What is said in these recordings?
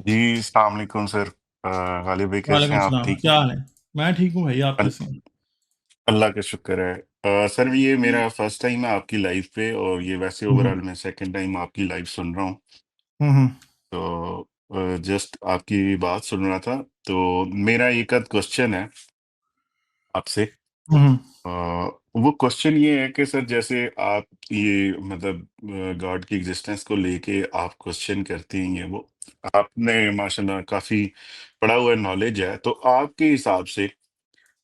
जी, अस्सलाम वालेकुम सर। गालिब भाई कैसे वालेकुम हैं आप? सलाम, ठीक हैं? क्या हाल है? मैं ठीक हूँ भाई, आप अल, कैसे हैं? अल्लाह का शुक्र है। सर ये मेरा फर्स्ट टाइम है आपकी लाइव पे, और ये वैसे हम्म ओवरऑल मैं सेकंड टाइम आपकी लाइव सुन रहा हूँ। हम्म तो जस्ट आपकी बात सुन रहा था। तो मेरा एक आध क्वेश्चन है आपसे। हम्म अ, वो क्वेश्चन ये है कि सर, जैसे आप ये मतलब गॉड की एग्जिस्टेंस को लेके आप क्वेश्चन करते हैं, ये वो आपने माशाल्लाह काफी पढ़ा हुआ नॉलेज है, तो आपके हिसाब से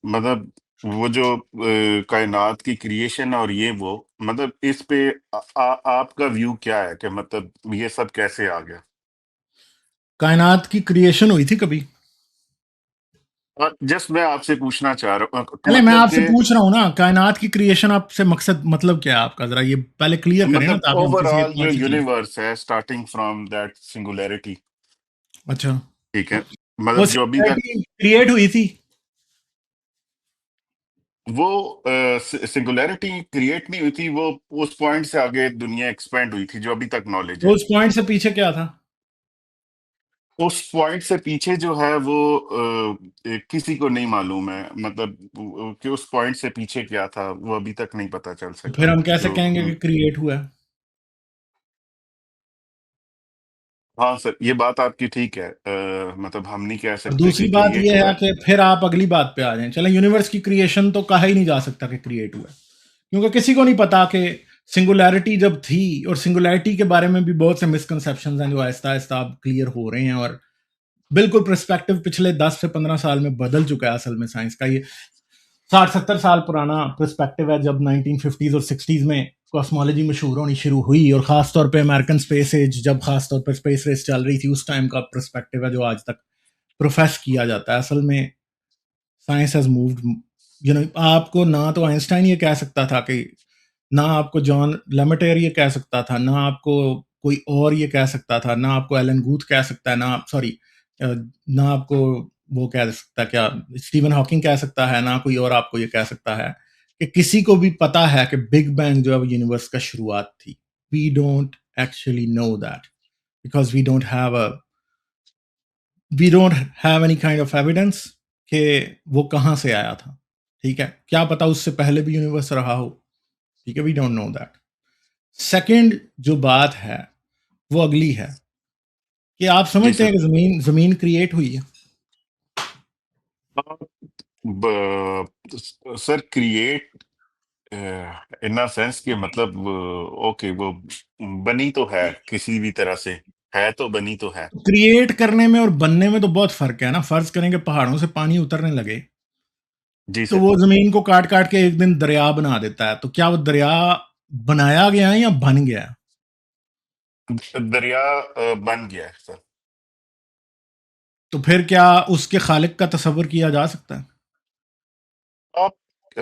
मतलब वो जो कायनात की क्रिएशन और ये वो मतलब इस पे आपका व्यू क्या है कि मतलब ये सब कैसे आ गया? कायनात की क्रिएशन हुई थी कभी? और जस्ट मैं आपसे पूछना चाह रहा हूँ पहले मैं मतलब आपसे कि पूछ रहा हूँ ना, कायनात की क्रिएशन आपसे मकसद मतलब क्या है आपका? जरा ये पहले क्लियर करें ना, मतलब ताकि हम किसी ओवरऑल एतबार जो से चलें। यूनिवर्स है स्टार्टिंग फ्रॉम दैट सिंगुलैरिटी, अच्छा, ठीक है, वो मतलब जो अभी तक सिंगुलैरिटी क्रिएट हुई थी? वो सिंगुलैरिटी क्रिएट नहीं हुई थी, वो उस पॉइंट से आगे दुनिया एक्सपेंड हुई थी जो अभी तक नॉलेज तो है। उस पॉइंट से पीछे क्या था? उस पॉइंट से पीछे जो है वो किसी को नहीं मालूम है, मतलब कि उस पॉइंट से पीछे क्या था वो अभी तक नहीं पता चल तो फिर सका। हम कैसे जो कहेंगे कि क्रिएट हुआ है? हाँ सर, ये बात आपकी ठीक है। मतलब हम नहीं कह और सकते दूसरी कि बात क्रिएट यह हुआ है है। कि फिर आप अगली बात पे आ जाएं। चलें, यूनिवर्स की क्रिएशन तो कहा ही नहीं जा सकता कि क्रिएट हुआ है, क्योंकि किसी को नहीं पता कि सिंगुलैरिटी जब थी। और सिंगुलैरिटी के बारे में भी बहुत से मिसकंसेप्शंस हैं जो आहिस्ता आहिस्ता अब क्लियर हो रहे हैं। और बिल्कुल पर्सपेक्टिव पिछले 10 से 15 साल में बदल चुका है। असल में साइंस का ये 60-70 साल पुराना पर्सपेक्टिव है, जब 1950s और 60s में कॉस्मोलॉजी मशहूर होनी शुरू हुई, और खासतौर पे अमेरिकन स्पेस एज, जब खासतौर पर स्पेस रेस चल रही थी, उस टाइम का पर्सपेक्टिव है जो आज तक प्रोफेस किया जाता है। असल में साइंस हैज मूव्ड, आपको ना तो आइंस्टाइन ये कह सकता था कि, ना आपको जॉन लेमेटेयर ये कह सकता था, ना आपको कोई और ये कह सकता था, ना आपको एलन गूथ कह सकता है, ना सॉरी, ना आपको वो कह सकता, क्या स्टीवन हॉकिंग कह सकता है, ना कोई और आपको ये कह सकता है कि किसी को भी पता है कि बिग बैंग जो है वो यूनिवर्स का शुरुआत थी। We don't actually know that, because we don't have any kind of evidence कि वो कहाँ से आया था। ठीक है, क्या पता उससे पहले भी यूनिवर्स रहा हो। ठीक है, we don't know that. Second जो बात है वो अगली है कि आप जी समझते हैं सर। कि जमीन जमीन क्रिएट हुई है? Sir create in a sense कि मतलब ओके, वो बनी तो है किसी भी तरह से, है तो बनी तो है। क्रिएट करने में और बनने में तो बहुत फर्क है ना। फर्ज करें कि पहाड़ों से पानी उतरने लगे, जी तो सर। वो जमीन को काट काट के एक दिन दरिया बना देता है। तो क्या वो दरिया बनाया गया है या बन गया है? दरिया बन गया है सर। तो फिर क्या उसके खालिक का तस्वर किया जा सकता है? आप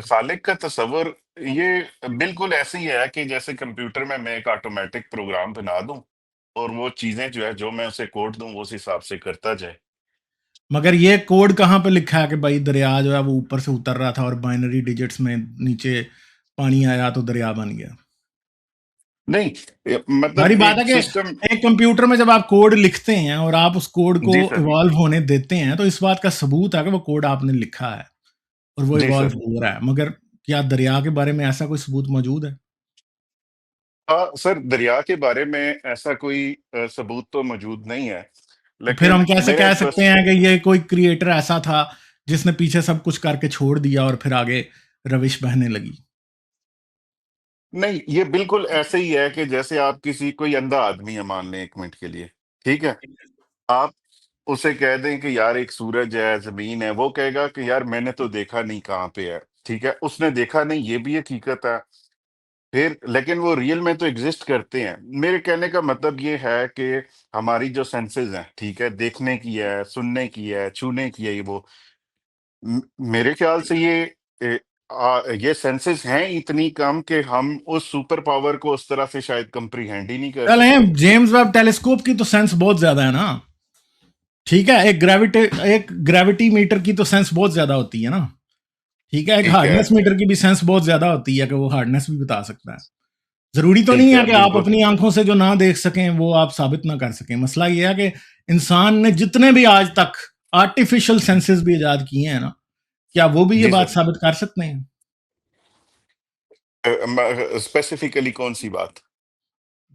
खालिक का तस्वर, ये बिल्कुल ऐसे ही है कि जैसे कंप्यूटर में मैं एक ऑटोमेटिक प्रोग्राम बना दूं और वो चीजें जो है जो मैं उसे कोड दूं वो उस हिसाब से करता जाए। मगर ये कोड कहाँ पे लिखा है कि भाई दरिया जो है वो ऊपर से उतर रहा था और बाइनरी डिजिट्स में नीचे पानी आया तो दरिया बन गया? नहीं, सारी मतलब बात है एक कि सिस्टम। एक कंप्यूटर में जब आप कोड लिखते हैं और आप उस कोड को जी सर। इवॉल्व होने देते हैं, तो इस बात का सबूत है कि वो कोड आपने लिखा है और वो जी इवॉल्व सर। हो रहा है। मगर क्या दरिया के बारे में ऐसा कोई सबूत मौजूद है? हाँ सर, दरिया के बारे में ऐसा कोई सबूत तो मौजूद नहीं है, तो फिर लेकिन हम कैसे मेरा कह एक सकते बस। हैं कि ये कोई क्रिएटर ऐसा था जिसने पीछे सब कुछ करके छोड़ दिया और फिर आगे रविश बहने लगी? नहीं, ये बिल्कुल ऐसे ही है कि जैसे आप किसी कोई अंधा आदमी है, मान लें 1 मिनट के लिए, ठीक है, आप उसे कह दें कि यार एक सूरज है, जमीन है, वो कहेगा कि यार मैंने तो देखा नहीं कहाँ पे है। ठीक है, उसने देखा नहीं, ये भी हकीकत है। फिर लेकिन वो रियल में तो एग्जिस्ट करते हैं। मेरे कहने का मतलब ये है कि हमारी जो सेंसेस हैं, ठीक है, देखने की है, सुनने की है, छूने की है, ये वो मेरे ख्याल से ये सेंसेस हैं इतनी कम कि हम उस सुपर पावर को उस तरह से शायद कंप्रीहेंड ही नहीं कर चल, सकते। जेम्स वेब टेलीस्कोप की तो सेंस बहुत ज्यादा है ना। ठीक है, एक ग्रेविटी मीटर की तो सेंस बहुत ज्यादा होती है ना। ठीक है, एक ठीक है। हार्डनेस मीटर की भी सेंस बहुत ज्यादा होती है कि वो हार्डनेस भी बता सकता है। जरूरी तो नहीं ठीक है है, कि आप बिल्कुल। अपनी आंखों से जो ना देख सकें वो आप साबित ना कर सकें। मसला ये है कि इंसान ने जितने भी आज तक आर्टिफिशियल सेंसेस भी इजाद किए हैं ना, क्या वो भी ये जी बात सर। साबित कर सकते हैं? स्पेसिफिकली कौन सी बात?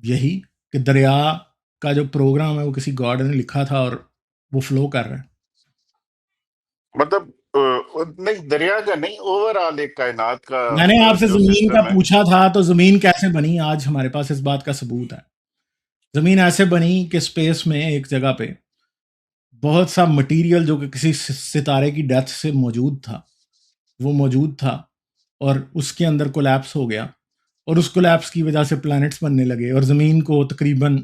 यही कि दरिया का जो प्रोग्राम है वो किसी गॉड ने लिखा था और वो फ्लो कर रहा है। मतलब नहीं, दरिया का नहीं, ओवरऑल एक कायनात का मैंने आपसे जो जमीन का सिस्टम है। पूछा था, तो जमीन कैसे बनी? आज हमारे पास इस बात का सबूत है। जमीन ऐसे बनी कि स्पेस में एक जगह पे बहुत सा मटेरियल जो कि किसी सितारे की डेथ से मौजूद था, वो मौजूद था और उसके अंदर कोलैप्स हो गया, और उस कोलैप्स की वजह से प्लैनेट्स बनने लगे, और ज़मीन को तकरीबन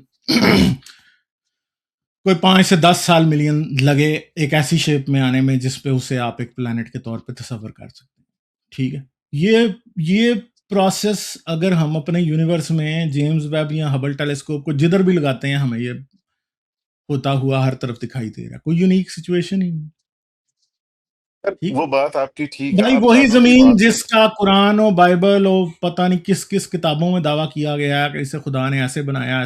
कोई 5 से 10 साल मिलियन लगे एक ऐसी शेप में आने में जिस पे उसे आप एक प्लैनेट के तौर पे तस्वर कर सकते हैं। ठीक है, ये प्रोसेस अगर हम अपने यूनिवर्स में जेम्स वेब या हबल टेलीस्कोप को जिधर भी लगाते हैं, हमें ये होता हुआ हर तरफ दिखाई दे रहा है। कोई यूनिक सिचुएशन ही नहीं। सर, ठीक है वो बात आपकी ठीक है, भाई, आप वही सालों की जमीन बात कर। जिसका कुरान और बाइबल और पता नहीं किस किस किताबों में दावा किया गया है कि इसे खुदा ने ऐसे बनाया,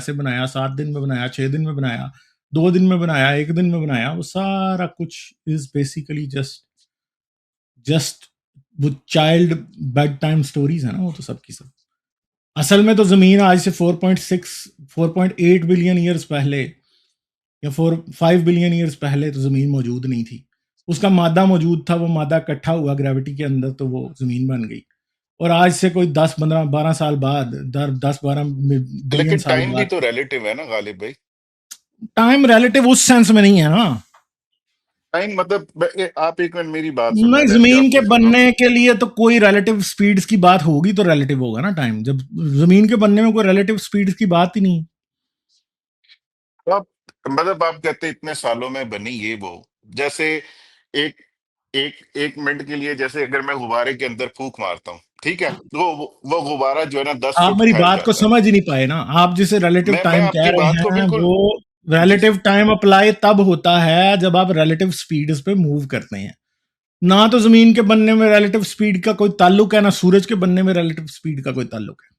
7 दिन में बनाया, 6 दिन में बनाया, 2 दिन में बनाया, 1 दिन में बनाया, वो सारा कुछ इज बेसिकली जस्ट जस्ट वो चाइल्ड बेड टाइम स्टोरीज है ना, वो तो सबकी सब। असल में तो जमीन आज से 4.8 बिलियन ईयर्स पहले या 5 बिलियन ईयर्स पहले तो जमीन मौजूद नहीं थी। उसका मादा मौजूद था, वो मादा इकट्ठा हुआ ग्रेविटी के अंदर, तो वो जमीन बन गई। और आज से कोई 10 15 12 साल बाद, 10 12 बिलियन लेकिन साल टाइम भी बाद। तो रिलेटिव है ना गालिब भाई। टाइम रिलेटिव उस सेंस में नहीं है ना। टाइम मतलब आप एक मिनट मेरी बात नहीं, सुने, वैसे जमीन के आपने सुनो। बनने के लिए तो कोई रिलेटिव स्पीड्स की बात होगी तो रिलेटिव होगा ना टाइम। जब जमीन के बनने में कोई रिलेटिव स्पीड्स की बात ही नहीं। तो आप मतलब आप कहते इतने सालों में बनी ये वो, जैसे एक एक एक मिनट के लिए, जैसे अगर मैं गुब्बारे के अंदर फूंक मारता हूँ, ठीक है, तो वो गुब्बारा जो है ना 10 फुट आप मेरी फैल बात को जाता है। समझ ही नहीं पाए ना। आप जिसे रिलेटिव मैं टाइम कह आपकी रहे बात को हैं, बिल्कुल। वो जी रिलेटिव सर। टाइम अप्लाई तब होता है जब आप रिलेटिव स्पीड्स पे मूव करते हैं। ना तो जमीन के बनने में रिलेटिव स्पीड का कोई ताल्लुक है, ना सूरज के बनने में रिलेटिव स्पीड का कोई ताल्लुक है।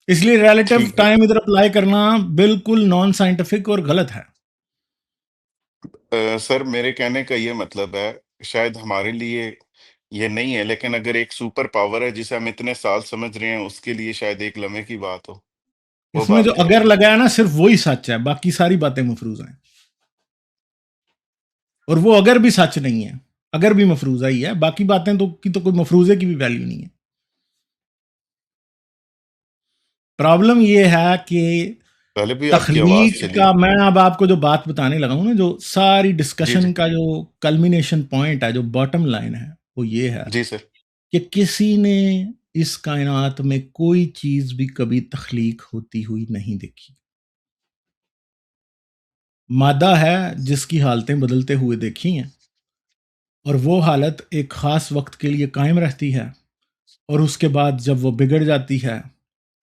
इसलिए रिलेटिव ठीक है। टाइम इधर अप्लाई करना बिल्कुल नॉन साइंटिफिक और गलत है। सर, मेरे कहने का ये मतलब है, शायद हमारे लिए ये नहीं है, लेकिन अगर एक सुपर पावर है जिसे हम इतने साल समझ रहे हैं, उसके लिए शायद एक लम्हे की बात हो। वो इसमें जो बात क्या अगर है? लगा है ना, सिर्फ वही सच है, बाकी सारी बातें मफरूज हैं। और वो अगर भी सच नहीं है, अगर भी मफरूजा ही है, बाकी बातें तो की तो कोई मफरूजे की भी वैल्यू नहीं है। प्रॉब्लम ये है कि पहले भी आपकी आवाज तख्लीक चली। का, मैं अब आपको जो बात बताने लगा हूं ना, जो सारी जी जी। डिस्कशन का जो कल्मिनेशन पॉइंट है, जो बॉटम लाइन है, वो ये है जी सर। कि किसी ने इस कायनात में कोई चीज भी कभी तख्लीक होती हुई नहीं देखी। मादा है जिसकी हालतें बदलते हुए देखी हैं, और वो हालत एक खास वक्त के लिए कायम रहती है, और उसके बाद जब वो बिगड़ जाती है,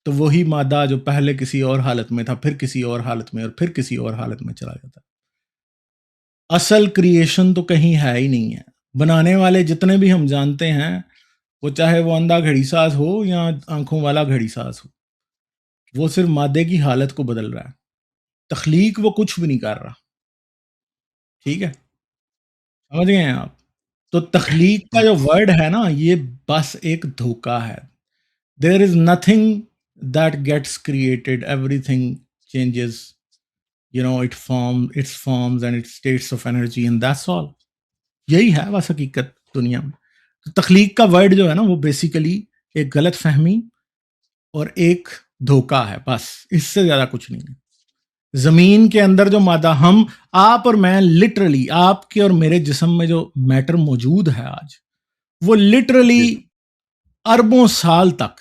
तो वही मादा जो पहले किसी और हालत में था, फिर किसी और हालत में, और फिर किसी और हालत में चला जाता है। असल क्रिएशन तो कहीं है ही नहीं है। बनाने वाले जितने भी हम जानते हैं, वो चाहे वो अंधा घड़ी साज हो या आंखों वाला घड़ी साज हो, वो सिर्फ मादे की हालत को बदल रहा है। तख्लीक वो कुछ भी नहीं कर रहा। ठीक है, समझ गए हैं आप? तो तख्लीक का जो वर्ड है ना, ये बस एक धोखा है। There is nothing that gets created, everything changes, its forms and its states of energy, and that's all. यही है बस हकीकत दुनिया में। तो तख्लीक का वर्ड जो है ना, वो बेसिकली एक गलत फहमी और एक धोखा है, बस इससे ज्यादा कुछ नहीं है। जमीन के अंदर जो मादा, हम, आप और मैं, लिटरली आपके और मेरे जिस्म में जो मैटर मौजूद है आज, वो लिटरली जी अरबों साल तक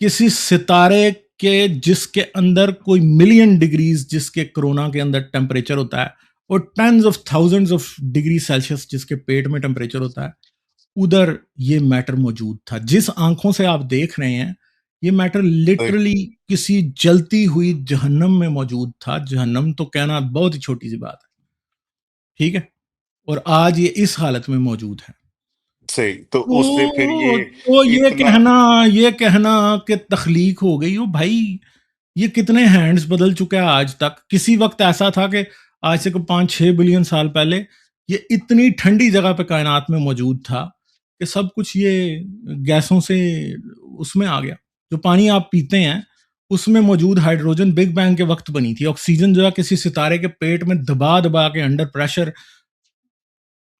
किसी सितारे के, जिसके अंदर कोई मिलियन डिग्रीज, जिसके कोरोना के अंदर टेम्परेचर होता है, और tens of thousands of degree Celsius जिसके पेट में टेम्परेचर होता है, उधर ये मैटर मौजूद था। जिस आंखों से आप देख रहे हैं, ये मैटर सर। लिटरली किसी जलती हुई जहन्नम में मौजूद था। जहन्नम तो कहना बहुत ही छोटी सी बात है। ठीक है, और आज ये इस हालत में मौजूद है। सही, तो उससे फिर तो ये तो इतना। ये कहना कि तख्लीक हो गई, ओ भाई, ये कितने हैंड्स बदल चुके हैं आज तक। किसी वक्त ऐसा था कि आज से 5-6 बिलियन साल पहले ये इतनी ठंडी जगह पे कायनात में मौजूद था कि सब कुछ ये गैसों से उसमें आ गया। जो पानी आप पीते हैं उसमें मौजूद हाइड्रोजन बिग बैंग के वक्त बनी थी। ऑक्सीजन जो है किसी सितारे के पेट में दबा दबा के under pressure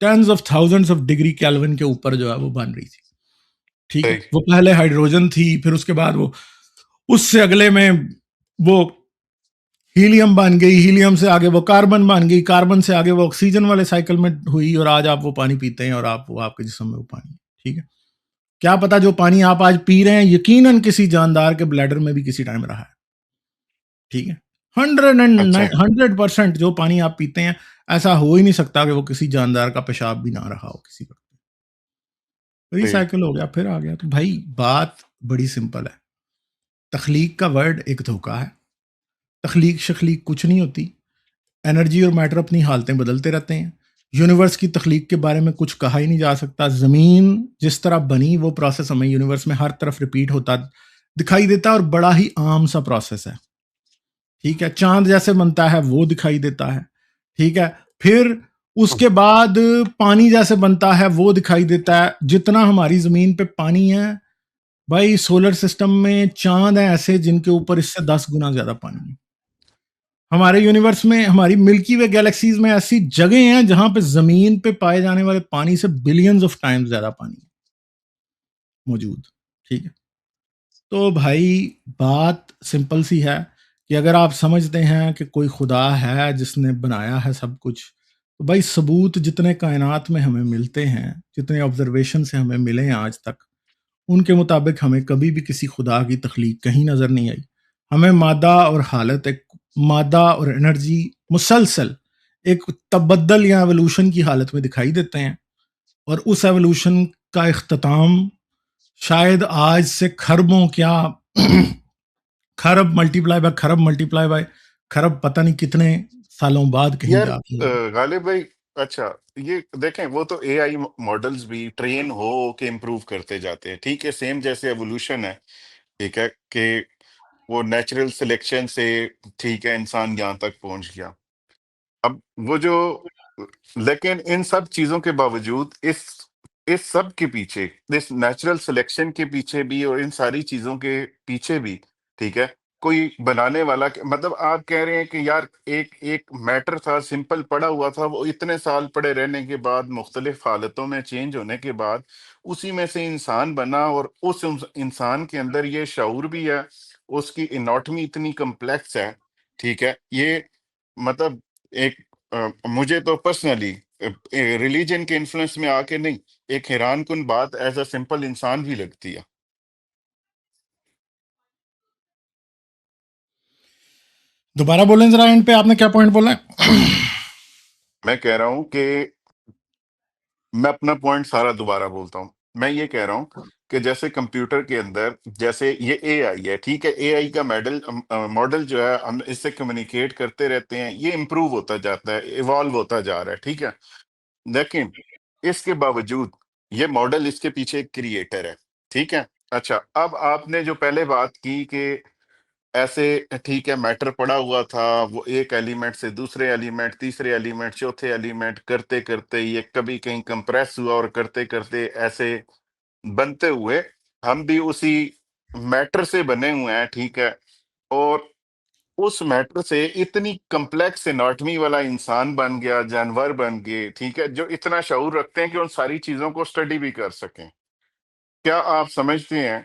tens of thousands of degree Kelvin के ऊपर जो है वो बन रही थी। ठीक है, सही। वो पहले हाइड्रोजन थी, फिर उसके बाद वो उससे अगले में वो हीलियम बन गई, हीलियम से आगे वो कार्बन बन गई, कार्बन से आगे वो ऑक्सीजन वाले साइकिल में हुई, और आज आप वो पानी पीते हैं और आप वो आपके जिस्म में वो पानी। ठीक है, क्या पता जो पानी आप आज पी रहे हैं यकीनन किसी जानदार के ब्लैडर में भी किसी टाइम रहा है। ठीक है, 100% जो पानी आप पीते हैं ऐसा हो ही नहीं सकता कि वो किसी जानदार का पेशाब भी ना रहा हो किसी वक्त। सही। रिसाइकिल हो गया फिर आ गया। तो भाई बात बड़ी सिंपल है, तख्लीक का वर्ड एक धोखा है। तख्लीक शख्लीक कुछ नहीं होती। एनर्जी और मैटर अपनी हालतें बदलते रहते हैं। यूनिवर्स की तख्लीक के बारे में कुछ कहा ही नहीं जा सकता। ज़मीन जिस तरह बनी वो प्रोसेस हमें यूनिवर्स में हर तरफ रिपीट होता दिखाई देता है, और बड़ा ही आम सा प्रोसेस है। ठीक है, चांद जैसे बनता है वो दिखाई देता है। ठीक है, फिर उसके बाद पानी जैसे बनता है वो दिखाई देता है। जितना हमारी ज़मीन पे पानी है भाई, सोलर सिस्टम में चांद है ऐसे जिनके ऊपर इससे 10 गुना ज्यादा पानी है। हमारे यूनिवर्स में, हमारी मिल्की वे गैलेक्सीज में ऐसी जगह हैं जहां पे जमीन पे पाए जाने वाले पानी से बिलियंस ऑफ टाइम्स ज्यादा पानी मौजूद। ठीक है, तो भाई बात सिंपल सी है कि अगर आप समझते हैं कि कोई खुदा है जिसने बनाया है सब कुछ, तो भाई सबूत जितने कायनात में हमें मिलते हैं, जितने ऑब्जर्वेशन से हमें मिले हैं आज तक, उनके मुताबिक हमें कभी भी किसी खुदा की तख्लीक कहीं नज़र नहीं आई। हमें मादा और हालत, एक मादा और एनर्जी मुसलसल एक तबद्दल या एवोल्यूशन की हालत में दिखाई देते हैं, और उस एवोल्यूशन का इख्तिताम शायद आज से खरबों क्या खरब मल्टीप्लाई बाय खरब पता नहीं कितने सालों बाद कहीं यार जाके होगा। गालिब भाई, अच्छा, ये देखें, वो तो एआई मॉडल्स भी ट्रेन हो के इम्प्रूव करते जाते हैं, ठीक है, सेम जैसे एवोल्यूशन है। ठीक है कि वो नेचुरल सिलेक्शन से, ठीक है, इंसान यहाँ तक पहुंच गया। अब वो जो, लेकिन इन सब चीजों के बावजूद, इस सब के पीछे, इस नेचुरल सिलेक्शन के पीछे भी और इन सारी चीजों के पीछे भी, ठीक है, कोई बनाने वाला मतलब आप कह रहे हैं कि यार एक एक मैटर था, सिंपल पड़ा हुआ था, वो इतने साल पड़े रहने के बाद, मुख्तलिफ हालतों में चेंज होने के बाद उसी में से इंसान बना, और उस इंसान के अंदर ये शऊर भी है, उसकी इनॉटमी इतनी कम्प्लेक्स है। ठीक है, ये मतलब एक मुझे तो पर्सनली रिलीजन के इन्फ्लुएंस में आके नहीं, एक हैरान कुन बात एज अ सिंपल इंसान भी लगती है। दोबारा बोलें जरा, एंड पे आपने क्या पॉइंट बोला है? मैं कह रहा हूं कि मैं अपना पॉइंट सारा दोबारा बोलता हूं। मैं ये कह रहा हूं कि जैसे कंप्यूटर के अंदर, जैसे ये एआई है, ठीक है, एआई का मॉडल जो है, हम इससे कम्युनिकेट करते रहते हैं, ये इंप्रूव होता जाता है, इवॉल्व होता जा रहा है, ठीक है। लेकिन इसके बावजूद ये मॉडल, इसके पीछे एक क्रिएटर है। ठीक है, अच्छा, अब आपने जो पहले बात की कि ऐसे, ठीक है, मैटर पड़ा हुआ था, वो एक एलिमेंट से दूसरे एलिमेंट, तीसरे एलिमेंट, चौथे एलिमेंट करते करते ये कभी कहीं कंप्रेस हुआ, और करते करते ऐसे बनते हुए हम भी उसी मैटर से बने हुए हैं। ठीक है, और उस मैटर से इतनी कम्प्लेक्स एनाटॉमी वाला इंसान बन गया, जानवर बन गए, ठीक है, जो इतना शऊर रखते हैं कि उन सारी चीजों को स्टडी भी कर सकें। क्या आप समझते हैं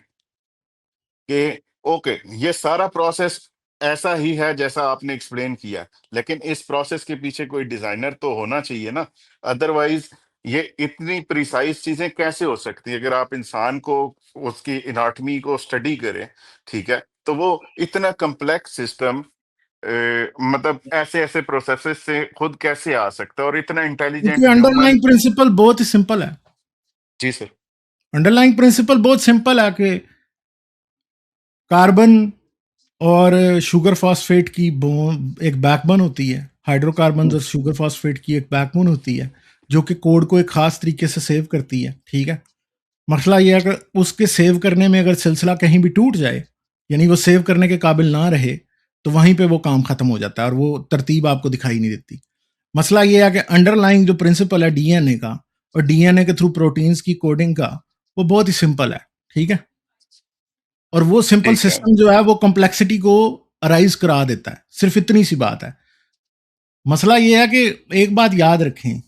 कि ओके, ये सारा प्रोसेस ऐसा ही है जैसा आपने एक्सप्लेन किया, लेकिन इस प्रोसेस के पीछे कोई डिजाइनर तो होना चाहिए ना, अदरवाइज ये इतनी प्रिसाइज चीजें कैसे हो सकती है? अगर आप इंसान को, उसकी इनाटमी को स्टडी करें, ठीक है, तो वो इतना कम्प्लेक्स सिस्टम, मतलब ऐसे ऐसे प्रोसेसेस से खुद कैसे आ सकता है, और इतना क्योंकि इंटेलिजेंट ह्यूमन। अंडरलाइंग प्रिंसिपल बहुत ही सिंपल है। जी सर। अंडरलाइंग प्रिंसिपल बहुत सिंपल है कि कार्बन और शुगर फॉस्फेट की एक बैकबोन होती है, हाइड्रोकार्बन और शुगर फॉस्फेट की एक बैकबोन होती है। जो कि कोड को एक खास तरीके से सेव करती है, ठीक है। मसला ये है कि उसके सेव करने में अगर सिलसिला कहीं भी टूट जाए, यानी वो सेव करने के काबिल ना रहे, तो वहीं पे वो काम खत्म हो जाता है और वो तरतीब आपको दिखाई नहीं देती। मसला ये है कि अंडरलाइंग जो प्रिंसिपल है डीएनए का और डीएनए के थ्रू प्रोटीन्स की कोडिंग का, वो बहुत ही सिंपल है, ठीक है। और वो सिंपल ठीक है। सिस्टम जो है वो कॉम्प्लेक्सिटी को अराइज करा देता है, सिर्फ इतनी सी बात है। मसला ये है कि एक बात याद रखें,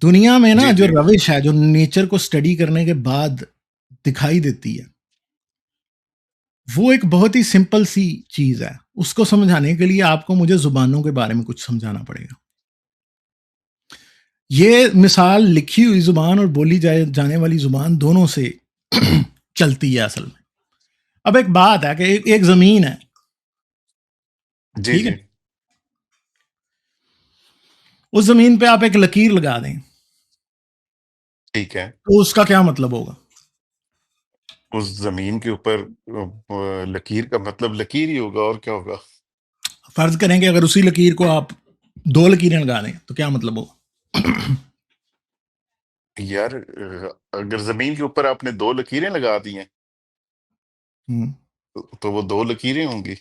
दुनिया में ना जी, जो जी। रविश है, जो नेचर को स्टडी करने के बाद दिखाई देती है, वो एक बहुत ही सिंपल सी चीज है। उसको समझाने के लिए आपको मुझे जुबानों के बारे में कुछ समझाना पड़ेगा। ये मिसाल लिखी हुई जुबान और बोली जाने वाली जुबान दोनों से चलती है असल में। अब एक बात है कि एक जमीन है, जी, ठीक है। जी। उस जमीन पे आप एक लकीर लगा दें, ठीक है। तो उसका क्या मतलब होगा? उस ज़मीन के ऊपर लकीर का मतलब लकीर ही होगा, और क्या होगा? फर्ज करेंगे अगर उसी लकीर को आप दो लकीरें लगा दें, तो क्या मतलब होगा? यार अगर ज़मीन के ऊपर आपने 2 लकीरें लगा दी हैं, तो वो 2 लकीरें होंगी।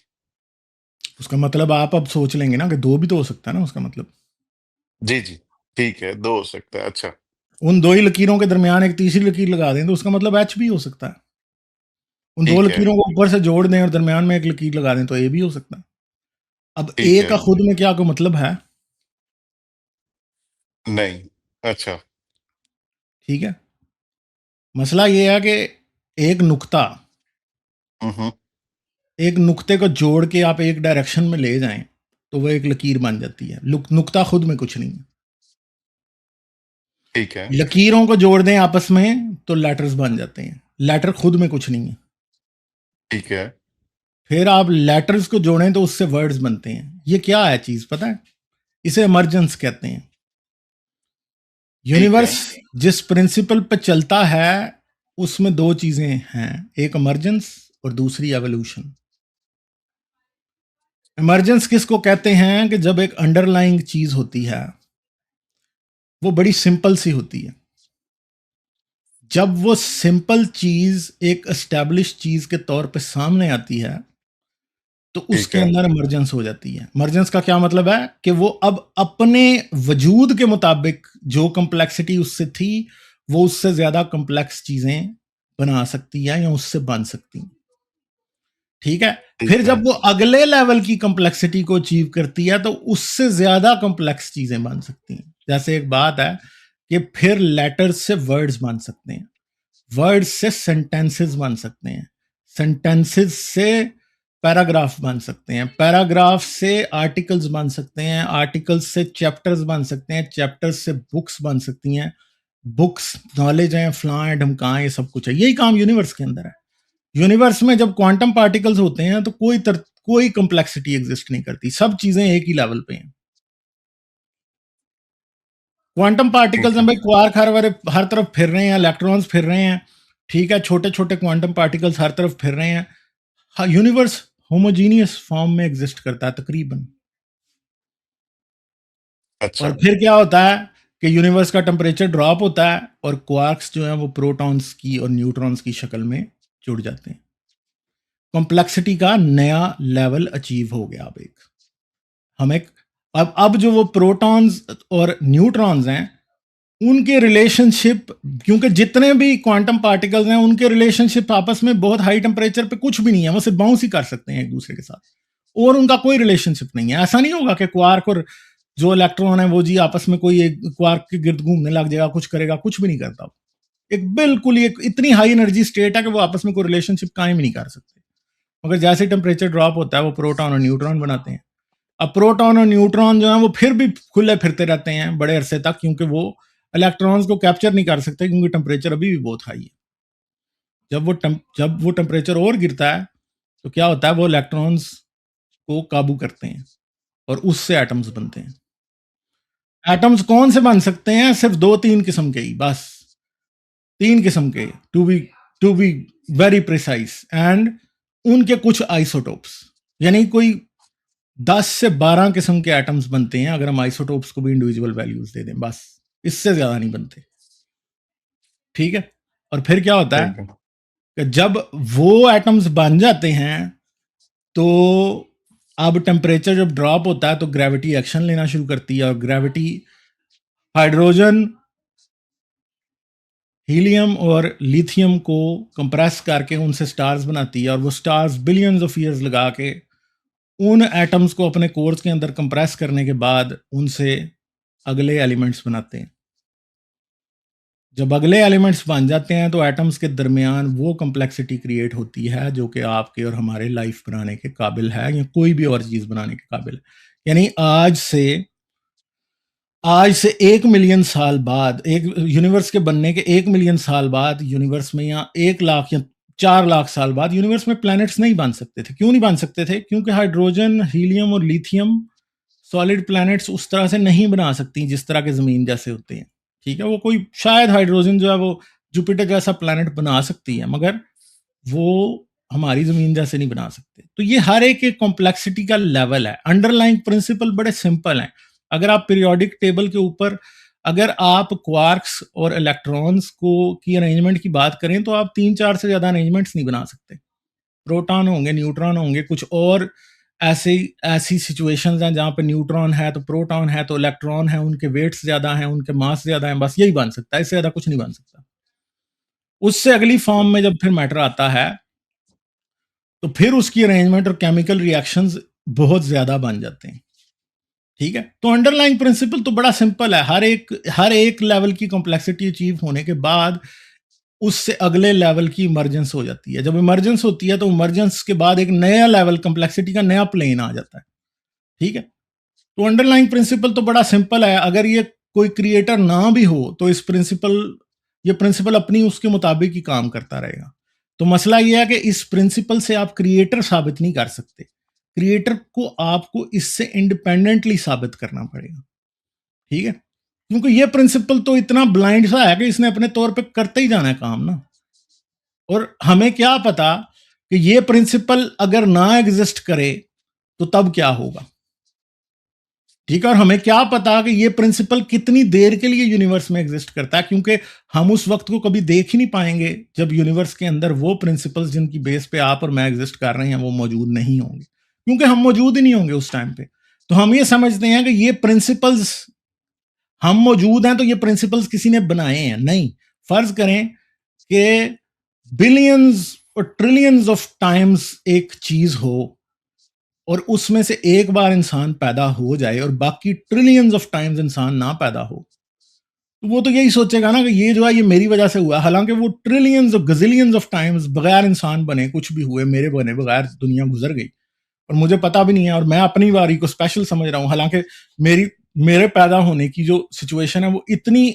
उसका मतलब आप अब सोच लेंगे ना कि दो भी तो हो सकता है ना, उसका मतलब जी, जी। ठीक है, 2 हो सकता है। अच्छा, उन दो ही लकीरों के दरमियान एक तीसरी लकीर लगा दें, तो उसका मतलब एच भी हो सकता है। उन दो ठीक है, लकीरों को ऊपर से जोड़ दें और दरमियान में एक लकीर लगा दें, तो ए भी हो सकता है। अब ठीक ए है। का खुद में क्या कोई मतलब है? नहीं। अच्छा। ठीक है। मसला ये है कि एक नुक्ता, हुँ, हुँ। एक नुक्ते को जोड़ के आप एक डायरेक्शन में ले जाएं, तो वो एक लकीर बन जाती है। नुक्ता खुद में कुछ नहीं है। ठीक है, लकीरों को जोड़ दें आपस में तो लेटर्स बन जाते हैं। लेटर खुद में कुछ नहीं है। ठीक है, फिर आप लेटर्स को जोड़ें तो उससे वर्ड्स बनते हैं। ये क्या है चीज पता है? इसे इमरजेंस कहते हैं। ठीक है, यूनिवर्स जिस प्रिंसिपल पे चलता है, उसमें दो चीजें हैं, एक इमरजेंस और दूसरी एवोल्यूशन। इमरजेंस किसको कहते हैं? कि जब एक अंडरलाइंग चीज होती है, वो बड़ी सिंपल सी होती है। जब वो सिंपल चीज एक एस्टेब्लिश चीज के तौर पे सामने आती है, तो ठीक उसके है, अंदर इमरजेंस हो जाती है। इमरजेंस का क्या मतलब है? कि वो अब अपने वजूद के मुताबिक जो कम्प्लेक्सिटी उससे थी, वो उससे ज्यादा कम्प्लेक्स चीजें बना सकती है या उससे बन सकती है, ठीक है। फिर ठीक है, जब वो अगले लेवल की कम्प्लेक्सिटी को अचीव करती है, तो उससे ज्यादा कम्प्लेक्स चीजें बन सकती हैं। जैसे एक बात है कि फिर लेटर्स से वर्ड्स बन सकते हैं, वर्ड्स से सेंटेंसेस बन सकते हैं, सेंटेंसेस से पैराग्राफ बन सकते हैं, पैराग्राफ से आर्टिकल्स बन सकते हैं, आर्टिकल्स से चैप्टर्स बन सकते हैं, चैप्टर्स से बुक्स बन सकती हैं, बुक्स नॉलेज है, फलां है, ढमकां, ये सब कुछ है। यही काम यूनिवर्स के अंदर है। यूनिवर्स में जब क्वांटम पार्टिकल्स होते हैं, तो कोई कम्प्लेक्सिटी एग्जिस्ट नहीं करती, सब चीजें एक ही लेवल पे हैं। क्वांटम पार्टिकल्स ठीक में है। भाई क्वार्क हर तरफ फिर रहे हैं, इलेक्ट्रॉन्स फिर रहे हैं, ठीक है। छोटे छोटे क्वांटम पार्टिकल्स हर तरफ फिर रहे हैं। हाँ, यूनिवर्स होमोजीनियस फॉर्म में एग्जिस्ट करता है तकरीबन। और अच्छा। फिर क्या होता है कि यूनिवर्स का टेम्परेचर ड्रॉप होता है और क्वार्क्स जो है वो प्रोटॉन्स की और न्यूट्रॉन्स की शक्ल में जुड़ जाते हैं। कॉम्प्लेक्सिटी का नया लेवल अचीव हो गया। अब एक हम एक अब जो वो प्रोटॉन्स और न्यूट्रॉन्स हैं, उनके रिलेशनशिप, क्योंकि जितने भी क्वांटम पार्टिकल्स हैं उनके रिलेशनशिप आपस में बहुत हाई टेम्परेचर पे कुछ भी नहीं है, वो सिर्फ बाउंस ही कर सकते हैं एक दूसरे के साथ, और उनका कोई रिलेशनशिप नहीं है। ऐसा नहीं होगा कि क्वार्क और जो इलेक्ट्रॉन है वो जी आपस में कोई एक क्वार्क के गिर्द घूमने लग जाएगा, कुछ करेगा, कुछ भी नहीं करता। एक बिल्कुल एक इतनी हाई एनर्जी स्टेट है कि वो आपस में कोई रिलेशनशिप कायम ही नहीं कर सकते। मगर जैसे टेम्परेचर ड्रॉप होता है, वो प्रोटॉन और न्यूट्रॉन बनाते हैं। अब प्रोटॉन और न्यूट्रॉन जो है वो फिर भी खुले फिरते रहते हैं बड़े अरसे तक, क्योंकि वो इलेक्ट्रॉन्स को कैप्चर नहीं कर सकते, क्योंकि टेम्परेचर अभी भी बहुत हाई है। जब वो टेम्परेचर और गिरता है, तो क्या होता है, वो इलेक्ट्रॉन्स को काबू करते हैं और उससे एटम्स बनते हैं। एटम्स कौन से बन सकते हैं? सिर्फ दो तीन किस्म के ही बस, तीन किस्म के, to be very precise, and उनके कुछ आइसोटोप्स, यानी कोई 10 से 12 किस्म के एटम्स बनते हैं अगर हम आइसोटोप्स को भी इंडिविजुअल वैल्यूज दे दें, बस इससे ज्यादा नहीं बनते। ठीक है, और फिर क्या होता है ठीक है। कि जब वो एटम्स बन जाते हैं तो अब टेम्परेचर जब ड्रॉप होता है तो ग्रेविटी एक्शन लेना शुरू करती है, और ग्रेविटी हाइड्रोजन, हीलियम और लिथियम को कंप्रेस करके उनसे स्टार्स बनाती है, और वो स्टार्स बिलियंस ऑफ ईयर्स लगा के उन एटम्स को अपने कोर्स के अंदर कंप्रेस करने के बाद उनसे अगले एलिमेंट्स बनाते हैं। जब अगले एलिमेंट्स बन जाते हैं तो एटम्स के दरमियान वो कम्प्लेक्सिटी क्रिएट होती है जो कि आपके और हमारे लाइफ बनाने के काबिल है, या कोई भी और चीज़ बनाने के काबिल है। यानी आज से 1 मिलियन साल बाद, एक यूनिवर्स के बनने के 1 मिलियन साल बाद यूनिवर्स में, या 1 लाख या 4 लाख साल बाद यूनिवर्स में प्लैनेट्स नहीं बन सकते थे। क्यों नहीं बन सकते थे? क्योंकि हाइड्रोजन, हीलियम और लिथियम सॉलिड प्लैनेट्स उस तरह से नहीं बना सकती जिस तरह के ज़मीन जैसे होते हैं। ठीक है, वो कोई शायद हाइड्रोजन जो है वो जुपिटर जैसा प्लैनेट बना सकती है, मगर वो हमारी ज़मीन जैसे नहीं बना सकते। तो ये हर एक कॉम्प्लेक्सिटी का लेवल है। अंडरलाइंग प्रिंसिपल बड़े सिंपल हैं। अगर आप पीरियोडिक टेबल के ऊपर अगर आप क्वार्क्स और इलेक्ट्रॉन्स को की अरेंजमेंट की बात करें तो आप 3-4 से ज़्यादा अरेंजमेंट्स नहीं बना सकते। प्रोटॉन होंगे, न्यूट्रॉन होंगे, कुछ और ऐसी सिचुएशंस हैं जहाँ पे न्यूट्रॉन है तो प्रोटॉन है तो इलेक्ट्रॉन है, उनके वेट्स ज़्यादा हैं, उनके मास ज़्यादा हैं, बस यही बन सकता है, इससे ज़्यादा कुछ नहीं बन सकता। उससे अगली फॉर्म में जब फिर मैटर आता है तो फिर उसकी अरेंजमेंट और केमिकल रिएक्शंस बहुत ज़्यादा बन जाते हैं। ठीक है, तो अंडरलाइंग प्रिंसिपल तो बड़ा सिंपल है। हर एक लेवल की कॉम्प्लेक्सिटी अचीव होने के बाद उससे अगले लेवल की इमरजेंस हो जाती है। जब इमरजेंस होती है तो इमरजेंस के बाद एक नया लेवल, कॉम्प्लेक्सिटी का नया प्लेन आ जाता है। ठीक है, तो अंडरलाइंग प्रिंसिपल तो बड़ा सिंपल है। अगर ये कोई क्रिएटर ना भी हो तो ये प्रिंसिपल अपनी उसके मुताबिक ही काम करता रहेगा। तो मसला ये है कि इस प्रिंसिपल से आप क्रिएटर साबित नहीं कर सकते। क्रिएटर को आपको इससे इंडिपेंडेंटली साबित करना पड़ेगा। ठीक है, क्योंकि ये प्रिंसिपल तो इतना ब्लाइंड सा है कि इसने अपने तौर पे करते ही जाना है काम ना। और हमें क्या पता कि ये प्रिंसिपल अगर ना एग्जिस्ट करे तो तब क्या होगा। ठीक है, और हमें क्या पता कि ये प्रिंसिपल कितनी देर के लिए यूनिवर्स में एग्जिस्ट करता है, क्योंकि हम उस वक्त को कभी देख ही नहीं पाएंगे जब यूनिवर्स के अंदर वो प्रिंसिपल्स जिनकी बेस पे आप और मैं एग्जिस्ट कर रहे हैं वो मौजूद नहीं होंगे, क्योंकि हम मौजूद ही नहीं होंगे उस टाइम पे। तो हम ये समझते हैं कि ये प्रिंसिपल्स, हम मौजूद हैं तो ये प्रिंसिपल्स किसी ने बनाए हैं, नहीं। फर्ज करें कि बिलियंस और ट्रिलियंस ऑफ टाइम्स एक चीज हो और उसमें से एक बार इंसान पैदा हो जाए और बाकी ट्रिलियंस ऑफ टाइम्स इंसान ना पैदा हो, तो वो तो यही सोचेगा ना कि ये जो है ये मेरी वजह से हुआ। हालांकि वो ट्रिलियंस और गजिलियंस ऑफ टाइम्स बगैर इंसान बने कुछ भी हुए, मेरे बने बगैर दुनिया गुजर गई और मुझे पता भी नहीं है, और मैं अपनी बारी को स्पेशल समझ रहा हूं। हालांकि मेरे पैदा होने की जो सिचुएशन है वो इतनी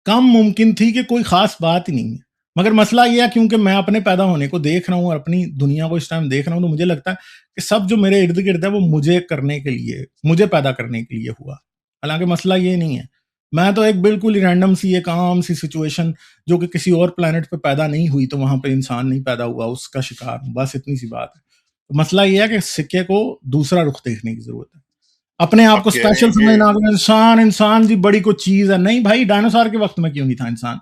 कम मुमकिन थी कि कोई खास बात ही नहीं है। मगर मसला ये है क्योंकि मैं अपने पैदा होने को देख रहा हूँ और अपनी दुनिया को इस टाइम देख रहा हूँ, तो मुझे लगता है कि सब जो मेरे इर्द गिर्द है वो मुझे करने के लिए, मुझे पैदा करने के लिए हुआ। हालांकि मसला ये नहीं है, मैं तो एक बिल्कुल ही रैंडम सी एक आम सी सिचुएशन जो कि किसी और प्लेनेट पे पैदा नहीं हुई तो वहां पे इंसान नहीं पैदा हुआ उसका शिकार हूँ, बस इतनी सी बात है। तो मसला ये है कि सिक्के को दूसरा रुख देखने की जरूरत है, अपने आप आप को कह रहे स्पेशल हैं कि समझना कि इंसान जी बड़ी कोई चीज है। नहीं भाई, डायनासोर के वक्त में क्यों नहीं था इंसान?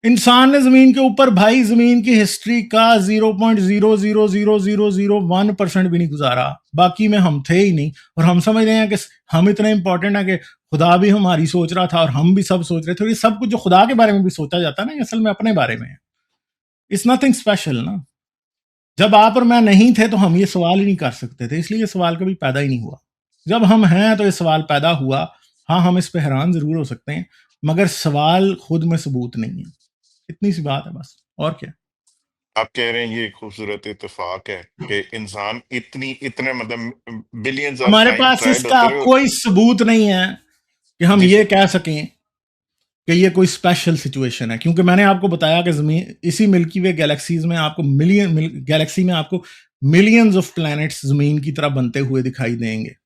इंसान ने जमीन के ऊपर भाई जमीन की हिस्ट्री का 0.0000001% भी नहीं गुजारा, बाकी में हम थे ही नहीं। और हम समझ रहे हैं कि हम इतने इंपॉर्टेंट है कि खुदा भी हमारी सोच रहा था और हम भी सब सोच रहे थे। और ये सब कुछ जो खुदा के बारे में भी सोचा जाता है ना, असल में अपने बारे में है। इट्स नथिंग स्पेशल ना। जब आप और मैं नहीं थे तो हम ये सवाल ही नहीं कर सकते थे, इसलिए ये सवाल कभी पैदा ही नहीं हुआ। जब हम हैं तो ये सवाल पैदा हुआ। हाँ, हम इस पे हैरान जरूर हो सकते हैं, मगर सवाल खुद में सबूत नहीं है। इतनी सी बात है बस, और क्या। आप कह रहे हैं ये एक खूबसूरत इत्तेफाक है कि इंसान इतने मतलब बिलियंस ऑफ हमारे टाइम पास ट्राइड इसका होते रहे। कोई सबूत नहीं है कि हम जी ये सर। कह सकें कि ये कोई स्पेशल सिचुएशन है, क्योंकि मैंने आपको बताया कि जमीन, इसी मिल्की वे गैलेक्सीज में आपको गैलेक्सी में आपको मिलियंस ऑफ प्लैनेट्स जमीन की तरह बनते हुए दिखाई देंगे।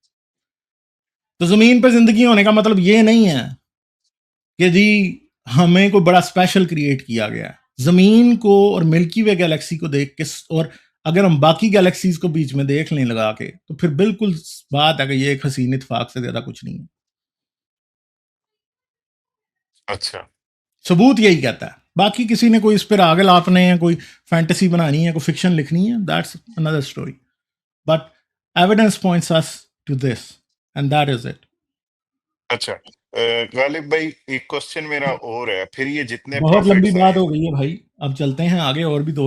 तो जमीन पर जिंदगी होने का मतलब ये नहीं है कि जी हमें कोई बड़ा स्पेशल क्रिएट किया गया है। जमीन को और मिल्की वे गैलेक्सी को देख के और अगर हम बाकी गैलेक्सीज को बीच में देख लें लगा के, तो फिर बिल्कुल बात है कि ये एक हसीन इत्तेफाक से ज्यादा कुछ नहीं है। अच्छा। सबूत यही कहता है, बाकी किसी ने कोई इस पर आगे लापने है, कोई फैंटेसी बनानी है, कोई फिक्शन लिखनी है, that's another story, but evidence points us to this and that is it. अच्छा, गालिब भाई एक क्वेश्चन मेरा और है, फिर ये जितने बहुत लंबी प्रॉफिट्स बात हैं। हो गई है भाई, अब चलते हैं आगे, और भी दो